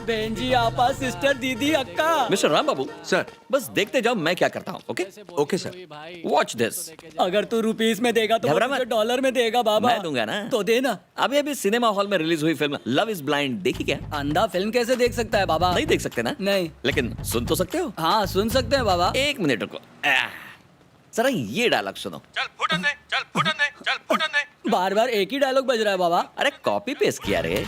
बहन जी, आपा, सिस्टर, दीदी, अक्का। मिस्टर राम बाबू सर। बस देखते जाओ मैं क्या करता हूँ। Okay okay sir. Watch this. अगर तू रुपीस में देगा तो घबरा वो मत। तुझे डॉलर में देगा बाबा। मैं दूंगा ना। तो देना। अभी अभी सिनेमा हॉल में रिलीज हुई फिल्म लव इज ब्लाइंड देखी क्या? अंधा फिल्म कैसे देख सकता है बाबा? नहीं देख सकते ना? नहीं। लेकिन सुन तो सकते हो। हाँ, सुन सकते हैं बाबा। एक मिनट रुको। जरा ये डायलॉग सुनो। चल फुटन दे, चल फुटन दे, चल फुटन दे। बार बार एक ही डायलॉग बज रहा है बाबा। अरे कॉपी पेस्ट किया रे।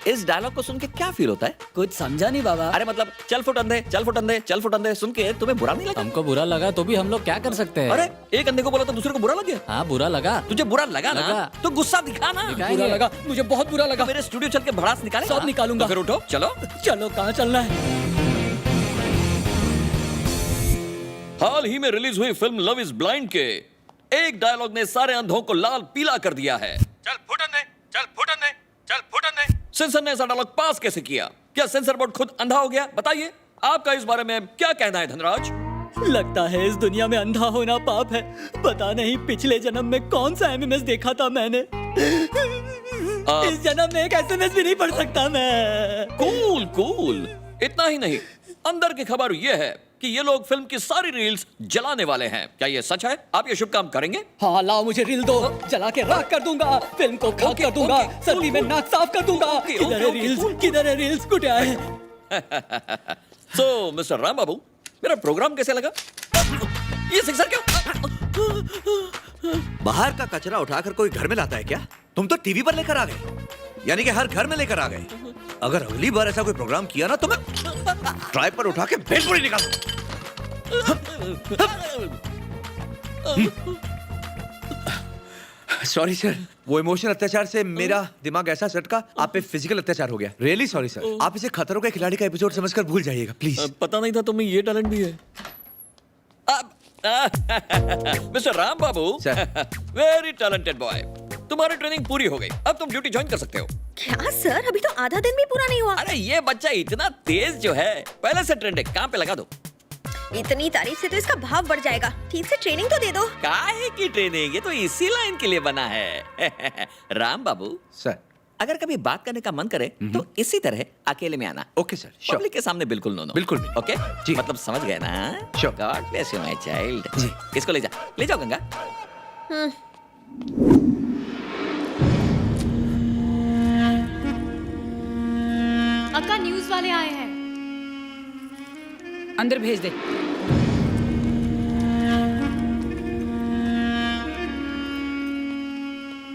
इस डायलॉग को सुन के क्या फील होता है? कुछ समझा नहीं बाबा। अरे मतलब चल फुटन दे, चल फुटन दे, चल फुटन दे सुन के तुम्हें बुरा नहीं लगा? हमको बुरा लगा तो भी हम लोग क्या कर सकते हैं? अरे एक अंधे को बोला तो दूसरे को बुरा लग गया। हाँ, बुरा लगा। तुझे बुरा लगा ना? लगा। तो गुस्सा दिखा ना। बुरा लगा, मुझे बहुत बुरा लगा। मेरे स्टूडियो चल के भड़ास निकाले। सब निकालूंगा। तो फिर उठो चलो। चलो, कहाँ चलना है? हाल ही में रिलीज हुई फिल्म लव इज ब्लाइंड के एक डायलॉग ने सारे अंधों को लाल पीला कर दिया है। चल फुटन दे, चल फुटन दे, चल फुटन दे। सेंसर ने ऐसा डायलॉग पास कैसे किया? क्या सेंसर बोर्ड खुद अंधा हो गया? बताइए आपका इस बारे में क्या कहना है धनराज? लगता है इस दुनिया में अंधा होना पाप है। पता नहीं पिछले जन्म में कौन सा एमएमएस देखा था मैंने। इस जन्म में एक एसएमएस भी नहीं पढ़ सकता मैं। Cool cool. इतना ही नहीं, अंदर की खबर यह है कि ये लोग फिल्म की सारी रील्स जलाने वाले हैं। क्या ये सच है? आप ये शुभ काम करेंगे? हाँ, लाओ मुझे रील दो। जला के राख कर दूंगा, फिल्म को खाक कर दूंगा, सर्दी में नाक साफ कर दूंगा। किधर है रील्स? किधर है रील्स? कुटिया है। सो मिस्टर राम बाबू, मेरा प्रोग्राम कैसे लगा? ये सिक्सर क्यों? बाहर का कचरा उठाकर कोई घर में लाता है क्या? तुम तो टीवी पर लेकर आ गए, यानी कि हर घर में लेकर आ गए। अगर अगली बार ऐसा कोई प्रोग्राम किया ना तो मैं ट्राइप पर उठा के भेलपुरी निकाल। सॉरी सर, वो इमोशनल अत्याचार से मेरा दिमाग ऐसा सटका, आप पे फिजिकल अत्याचार हो गया। Really sorry sir. आप इसे खतरों के खिलाड़ी का एपिसोड समझकर भूल जाइएगा प्लीज। पता नहीं था तुम्हें ये टैलेंट भी है। मिस्टर राम बाबू, वेरी टैलेंटेड बॉय। तुम्हारी ट्रेनिंग पूरी हो गई, अब तुम ड्यूटी ज्वाइन कर सकते हो। क्या सर, अभी तो आधा दिन भी पूरा नहीं हुआ। अरे ये बच्चा इतना तेज जो है, पहले से ट्रेंड है, काम पे लगा दो। इतनी तारीफ से तो इसका भाव बढ़ जाएगा। ठीक से ट्रेनिंग तो दे दो। काहे की ट्रेनिंग? ये तो इसी लाइन के लिए बना है। राम बाबू सर, अगर कभी बात करने का मन करे तो इसी तरह अकेले में आना। Okay sir, sure. पब्लिक के सामने बिल्कुल नो नो। बिल्कुल भी। ओके जी। मतलब समझ गए ना? Sure. God bless you my child. जी। इसको ले जाओ गंगा। अक्का, न्यूज़ वाले आए हैं। अंदर भेज दे।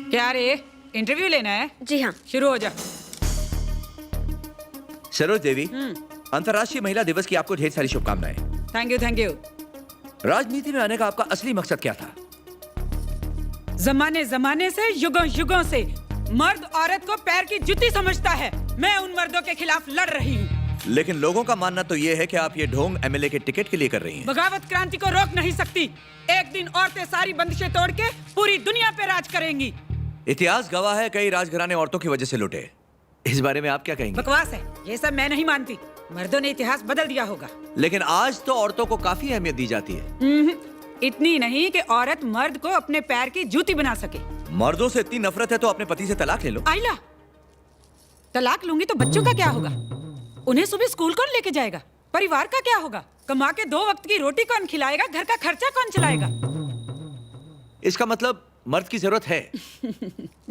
क्या रे, इंटरव्यू लेना है? जी हाँ। शुरू हो जा। सरोज देवी, अंतर्राष्ट्रीय महिला दिवस की आपको ढेर सारी शुभकामनाएं। Thank you thank you. राजनीति में आने का आपका असली मकसद क्या था? जमाने जमाने से, युगों युगों से मर्द औरत को पैर की जुत्ती समझता है। मैं उन मर्दों के खिलाफ लड़ रही हूँ। लेकिन लोगों का मानना तो ये है कि आप ये ढोंग एमएलए के टिकट के लिए कर रही हैं। बगावत क्रांति को रोक नहीं सकती। एक दिन औरतें सारी बंदिशें तोड़ के पूरी दुनिया पे राज करेंगी। इतिहास गवाह है, कई राजघराने औरतों की वजह से लुटे। इस बारे में आप क्या कहेंगे? बकवास है, ये सब मैं नहीं मानती। मर्दों ने इतिहास बदल दिया होगा। लेकिन आज तो औरतों को काफी अहमियत दी जाती है। इतनी नहीं कि औरत मर्द को अपने पैर की जूती बना सके। मर्दों से इतनी नफरत है तो अपने पति से तलाक ले लो। आइला, तलाक लूंगी तो बच्चों का क्या होगा? उन्हें सुबह स्कूल कौन लेके जाएगा? परिवार का क्या होगा? कमा के 2 वक्त की रोटी कौन खिलाएगा? घर का खर्चा कौन चलाएगा? इसका मतलब मर्द की जरूरत है।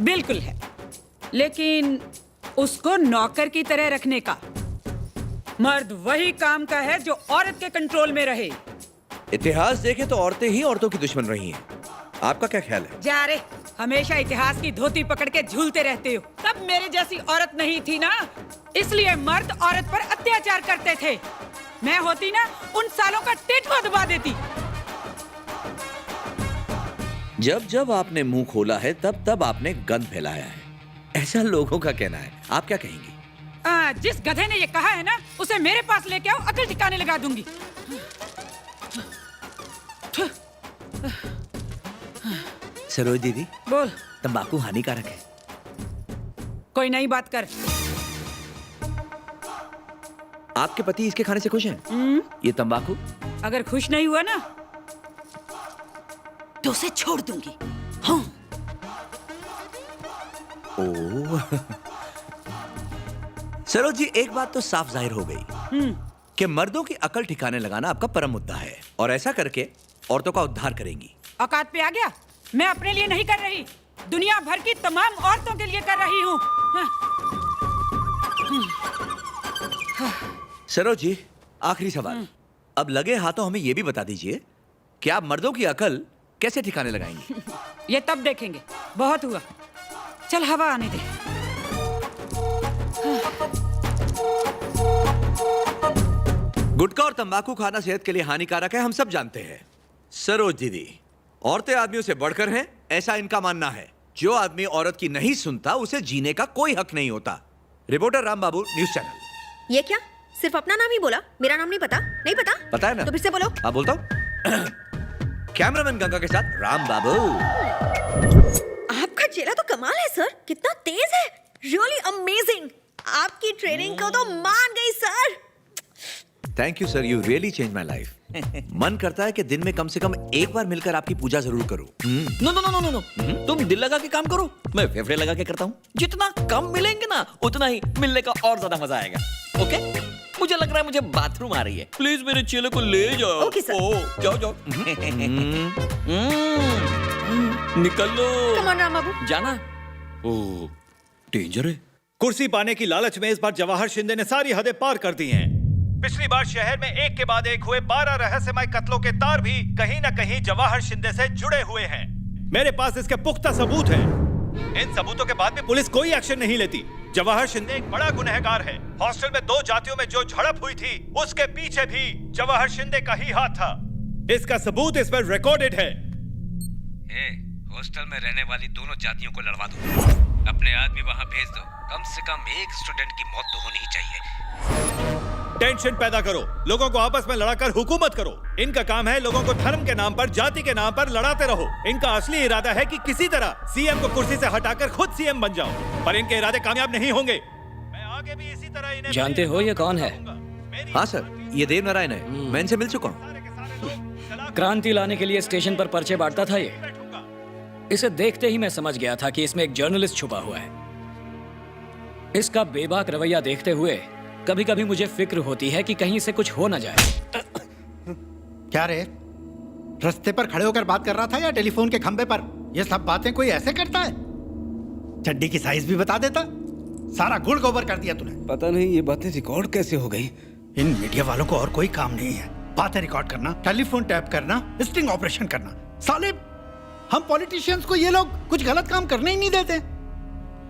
बिल्कुल है, लेकिन उसको नौकर की तरह रखने का। मर्द वही काम का है जो औरत के कंट्रोल में रहे। इतिहास देखें तो औरतें ही औरतों की दुश्मन रही हैं। आपका क्या ख्याल है? जा रे, हमेशा इतिहास की धोती पकड़ के झूलते रहते हो। तब मेरे जैसी औरत नहीं थी ना, इसलिए मर्द औरत पर अत्याचार करते थे। मैं होती ना, उन सालों का टेटवा दबा देती। जब जब आपने मुंह खोला है तब तब आपने गंद फैलाया है, ऐसा लोगों का कहना है। आप क्या कहेंगी? जिस गधे ने ये कहा है ना, उसे मेरे पास लेके आओ, अकल ठिकाने लगा दूंगी। सरोज दीदी, बोल। तंबाकू हानिकारक है। कोई नई बात कर। आपके पति इसके खाने से खुश हैं? ये तंबाकू? अगर खुश नहीं हुआ ना तो उसे छोड़ दूंगी। हाँ। सरोज जी, एक बात तो साफ जाहिर हो गई कि मर्दों की अकल ठिकाने लगाना आपका परम मुद्दा है और ऐसा करके औरतों का उद्धार करेंगी। औकात पे आ गया। मैं अपने लिए नहीं कर रही, दुनिया भर की तमाम औरतों के लिए कर रही हूँ। सरोज जी, आखिरी सवाल। अब लगे हाथों हमें यह भी बता दीजिए कि आप मर्दों की अकल कैसे ठिकाने लगाएंगी? ये तब देखेंगे, बहुत हुआ। चल हवा आने दे। गुटखा और तंबाकू खाना सेहत के लिए हानिकारक है, हम सब जानते हैं। सरोज दीदी, औरतें आदमियों से बढ़कर हैं, ऐसा इनका मानना है। जो आदमी औरत की नहीं सुनता उसे जीने का कोई हक नहीं होता। रिपोर्टर राम बाबू, न्यूज चैनल। ये क्या? सिर्फ अपना नाम ही बोला, मेरा नाम नहीं पता? नहीं पता? पता है ना? तो फिर से बोलो। हाँ, बोलता हूँ। कैमरामैन गंगा के साथ राम बाबू। आपका चेहरा तो कमाल है सर, कितना तेज है, रियली अमेजिंग। आपकी ट्रेनिंग को तो मान गई sir. Thank you sir, you really change my life. मन करता है कि दिन में कम से कम एक बार मिलकर आपकी पूजा जरूर करूं। No no no no no, तुम दिल लगा के काम करो, मैं फेफड़े लगा के करता हूँ। जितना कम मिलेंगे ना उतना ही मिलने का और ज्यादा मजा आएगा। ओके? मुझे लग रहा है मुझे बाथरूम आ रही है, प्लीज मेरे चेले को ले जाओ। Okay sir. ओ, जाओ जाओ। निकल लो। कम ऑन राम बाबू। जाना? ओ, डेंजर है। कुर्सी पाने की लालच में इस बार जवाहर शिंदे ने सारी हदें पार कर दी हैं। पिछली बार शहर में एक के बाद एक हुए 12 रहस्यमय कत्लों के तार भी कहीं न कहीं जवाहर शिंदे से जुड़े हुए हैं। मेरे पास इसके पुख्ता सबूत हैं। इन सबूतों के बाद भी पुलिस कोई एक्शन नहीं लेती। जवाहर शिंदे एक बड़ा गुनहगार है। हॉस्टल में 2 जातियों में जो झड़प हुई थी उसके पीछे भी जवाहर शिंदे का ही हाथ था। इसका सबूत इस पर रिकॉर्डेड है। हॉस्टल में रहने वाली दोनों जातियों को लड़वा दो, अपने आदमी वहां भेज दो। कम से कम एक स्टूडेंट की मौत तो होनी ही चाहिए। टेंशन पैदा करो, लोगों को आपस में लड़ाकर हुकूमत करो। इनका काम है लोगों को धर्म के नाम पर, जाति के नाम पर लड़ाते रहो। इनका असली इरादा है कि किसी तरह सीएम को कुर्सी से हटाकर खुद सीएम बन जाओ, पर इनके इरादे कामयाब नहीं होंगे। मैं आगे भी इसी तरह इन्हें जानते हो ये कौन है? हाँ सर, ये देव नारायण है, मैं इनसे मिल चुका हूँ। क्रांति लाने के लिए स्टेशन पर पर्चे बांटता था ये। इसे देखते ही मैं समझ गया था कि इसमें एक जर्नलिस्ट छुपा हुआ है। इसका बेबाक रवैया देखते हुए कभी कभी मुझे फिक्र होती है कि कहीं से कुछ हो ना जाए। क्या रे, रास्ते पर खड़े होकर बात कर रहा था या टेलीफोन के खंबे पर? ये सब बातें कोई ऐसे करता है? चड्डी की साइज भी बता देता। सारा गुड़ गोबर कर दिया तूने। पता नहीं ये बातें रिकॉर्ड कैसे हो गई। इन मीडिया वालों को और कोई काम नहीं है, बातें रिकॉर्ड करना, टेलीफोन टैप करना, स्टिंग ऑपरेशन करना। साले हम पॉलिटिशियंस को ये लोग कुछ गलत काम करने ही नहीं देते।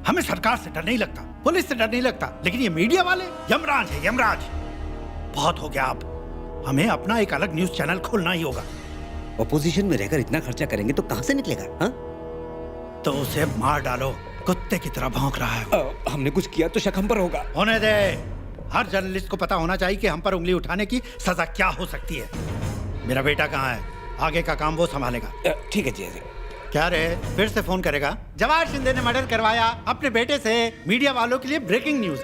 हमें सरकार से डर नहीं लगता, पुलिस से डर नहीं लगता, लेकिन ये मीडिया वाले यमराज है, यमराज। बहुत हो गया। अब हमें अपना एक अलग न्यूज चैनल खोलना ही होगा। ऑपोजिशन में रहकर इतना खर्चा करेंगे तो कहां से निकलेगा? हाँ? तो उसे मार डालो, कुत्ते की तरह भौंक रहा है। हमने कुछ किया तो शक हम पर होगा। होने दे। हर जर्नलिस्ट को पता होना चाहिए कि हम पर उंगली उठाने की सजा क्या हो सकती है। मेरा बेटा कहाँ है? आगे का काम वो संभालेगा। ठीक है जी। क्या रे, फिर से फोन करेगा? जवाहर शिंदे ने मर्डर करवाया अपने बेटे से। मीडिया वालों के लिए ब्रेकिंग न्यूज।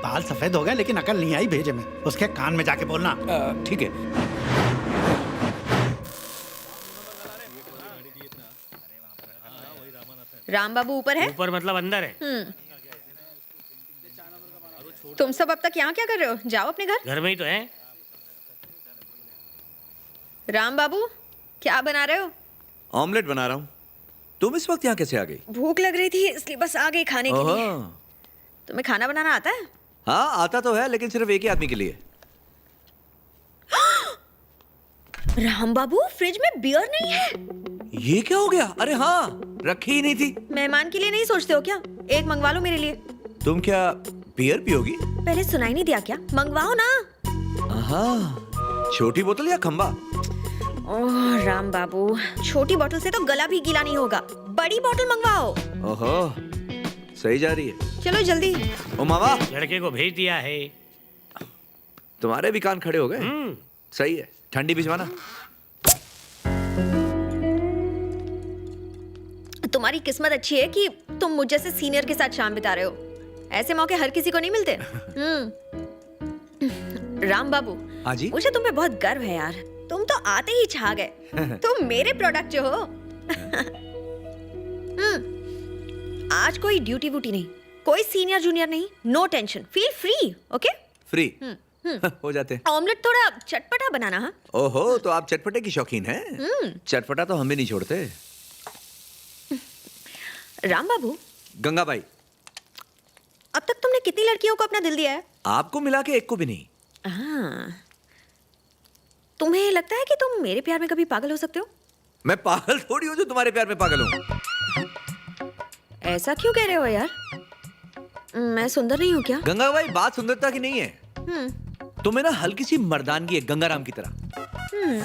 बाल सफेद हो गए लेकिन अकल नहीं आई भेजे में। उसके कान में जाके बोलना। ठीक है। राम बाबू ऊपर है? ऊपर मतलब अंदर है। तुम सब अब तक यहाँ क्या कर रहे हो? जाओ अपने घर। घर में ही तो है। राम बाबू, क्या बना रहे हो? ऑमलेट बना रहा हूँ। तुम इस वक्त यहाँ कैसे आ गई? भूख लग रही थी इसलिए बस आ गई खाने के लिए। तुम्हें खाना बनाना आता है? हाँ, आता तो है, लेकिन सिर्फ एक ही आदमी के लिए। राम बाबू, फ्रिज में बियर नहीं है। ये क्या हो गया? अरे हाँ, रखी ही नहीं थी। मेहमान के लिए नहीं सोचते हो क्या? एक मंगवा लो मेरे लिए। तुम क्या बियर पियोगी? पहले सुनाई नहीं दिया क्या? मंगवाओ ना। हाँ, छोटी बोतल या खंबा? ओह राम बाबू, छोटी बोतल से तो गला भी गीला नहीं होगा, बड़ी बोतल मंगवाओ। ओहो, सही जा रही है। चलो जल्दी। ओ मामा, लड़के को भेज दिया है। तुम्हारे भी कान खड़े हो गए। सही है, ठंडी भिजवाना। तुम्हारी किस्मत अच्छी है कि तुम मुझ जैसे सीनियर के साथ शाम बिता रहे हो। ऐसे मौके हर किसी को नहीं मिलते। राम बाबू, हाँ जी? मुझे तुम पे बहुत गर्व है यार। तुम तो आते ही छा गए। तुम मेरे प्रोडक्ट जो हो। आज कोई ड्यूटी वूटी नहीं, कोई सीनियर जूनियर नहीं, no tension, feel free, okay? Free हो जाते हैं। ऑमलेट थोड़ा चटपटा बनाना, हाँ? ओहो, तो आप चटपटे की शौकीन हैं? चटपटा तो हम भी नहीं छोड़ते। राम बाबू, गंगाबाई, अब तक तुमने कितनी लड़कियों को अपना दिल दिया है? आपको मिला के एक को भी नहीं। हाँ, तुम्हें लगता है कि तुम मेरे प्यार में कभी पागल हो सकते हो? मैं पागल थोड़ी हूँ जो तुम्हारे प्यार में पागल हूँ। ऐसा क्यों कह रहे हो यार? मैं सुंदर नहीं हूँ क्या? गंगाबाई, बात सुंदरता की नहीं है, तुम्हें ना हल्की सी मर्दानगी है, गंगाराम की तरह।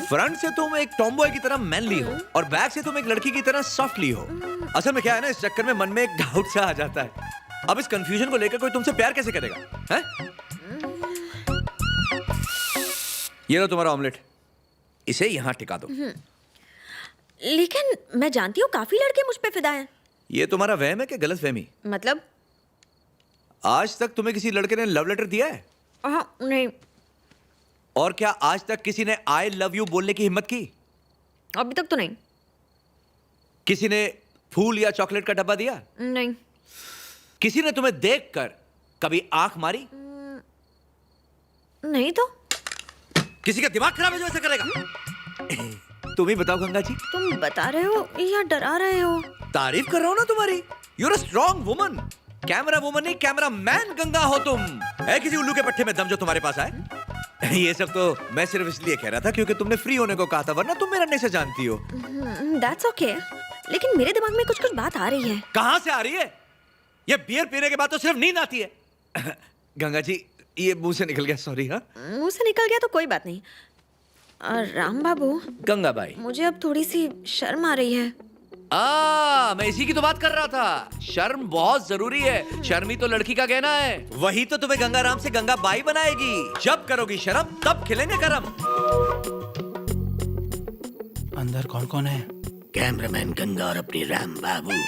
फ्रंट से तुम एक टॉम्बॉय की तरह मैनली हो और बैक से तुम एक लड़की की तरह सॉफ्टली हो। असल में क्या है ना, इस चक्कर में मन में एक डाउट सा आ जाता है, अब इस कंफ्यूजन को लेकर कोई तुमसे प्यार कैसे करेगा, हैं? ये लो तुम्हारा ऑमलेट, इसे यहां टिका दो। लेकिन मैं जानती हूँ काफी लड़के मुझ पे फिदा हैं। ये तुम्हारा वहम है कि गलत फहमी? मतलब? आज तक तुम्हें किसी लड़के ने लव लेटर दिया है? नहीं। और क्या आज तक किसी ने आई लव यू बोलने की हिम्मत की? अभी तक तो नहीं। किसी ने फूल या चॉकलेट का डब्बा दिया? नहीं। किसी ने तुम्हें देखकर कभी आंख मारी? नहीं तो। किसी का दिमाग खराब है जो ऐसा करेगा? तुम ही बताओ गंगा जी। तुम बता रहे हो या डरा रहे हो? तारीफ कर रहा हूं ना तुम्हारी। You're a strong woman. Camera woman नहीं, कैमरा मैन गंगा हो तुम। है किसी उल्लू के पट्टे में दम जो तुम्हारे पास आए? ये सब तो मैं सिर्फ इसलिए कह रहा था क्योंकि तुमने फ्री होने को कहा था, वरना तुम मेरा नहीं से जानती हो। That's okay. लेकिन मेरे दिमाग में कुछ कुछ बात आ रही है। कहां से आ रही है? ये बियर पीने के बाद तो सिर्फ नींद आती है। गंगा जी, ये मुंह से निकल गया, सॉरी। हाँ, मुंह से निकल गया तो कोई बात नहीं। राम बाबू, गंगाबाई, मुझे अब थोड़ी सी शर्म आ रही है। मैं इसी की तो बात कर रहा था। शर्म बहुत जरूरी है, शर्म ही तो लड़की का कहना है। वही तो तुम्हें गंगाराम से गंगाबाई बनाएगी। जब करोगी शर्म तब खिलेंगे करम। अंदर कौन कौन है? कैमरामैन गंगा और अपनी राम बाबू।